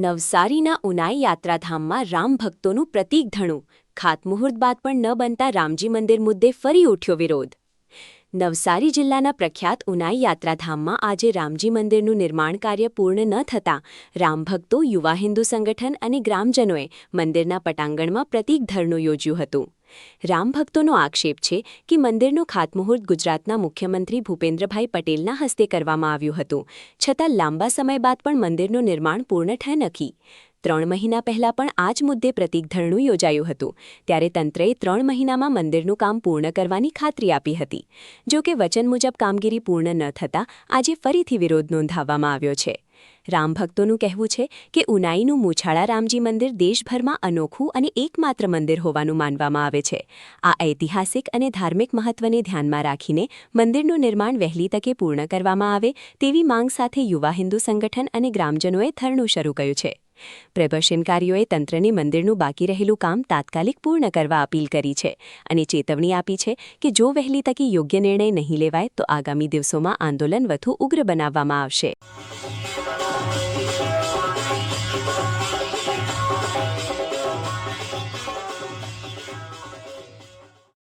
નવસારીના ઉનાઈ યાત્રાધામમાં રામ ભક્તોનું પ્રતીક ધણું ખાતમુહૂર્ત બાદ પણ ન બનતા રામજી મંદિર મુદ્દે ફરી ઉઠ્યો વિરોધ. નવસારી જિલ્લાના પ્રખ્યાત ઉનાઈ યાત્રાધામમાં આજે રામજી મંદિરનું નિર્માણ કાર્ય પૂર્ણ ન થતાં રામભક્તો, યુવા હિન્દુ સંગઠન અને ગ્રામજનોએ મંદિરના પટાંગણમાં પ્રતીક ધરણું યોજ્યું હતું. રામભક્તોનો આક્ષેપ છે કે મંદિરનું ખાતમુહૂર્ત ગુજરાતના મુખ્યમંત્રી ભૂપેન્દ્રભાઈ પટેલના હસ્તે કરવામાં આવ્યું હતું, છતાં લાંબા સમય બાદ પણ મંદિરનું નિર્માણ પૂર્ણ થઈ નથી. 3 મહિના પહેલાં પણ આ જ મુદ્દે પ્રતીક ધરણું યોજાયું હતું, ત્યારે તંત્રએ 3 મહિનામાં મંદિરનું કામ પૂર્ણ કરવાની ખાતરી આપી હતી. જો કે વચન મુજબ કામગીરી પૂર્ણ ન થતાં આજે ફરીથી વિરોધ નોંધાવવામાં આવ્યો છે. રામભક્તોનું કહેવું છે કે ઉનાઈનું મૂછાળા રામજી મંદિર દેશભરમાં અનોખું અને એકમાત્ર મંદિર હોવાનું માનવામાં આવે છે. આ ઐતિહાસિક અને ધાર્મિક મહત્વને ધ્યાનમાં રાખીને મંદિરનું નિર્માણ વહેલી તકે પૂર્ણ કરવામાં આવે તેવી માંગ સાથે યુવા હિન્દુ સંગઠન અને ગ્રામજનોએ ધરણું શરૂ કર્યું છે. પ્રદર્શનકારીઓએ તંત્રને મંદિરનું બાકી રહેલું કામ તાત્કાલિક પૂર્ણ કરવા અપીલ કરી છે અને ચેતવણી આપી છે કે જો વહેલી તકે યોગ્ય નિર્ણય નહીં લેવાય તો આગામી દિવસોમાં આંદોલન વધુ ઉગ્ર બનાવવામાં આવશે.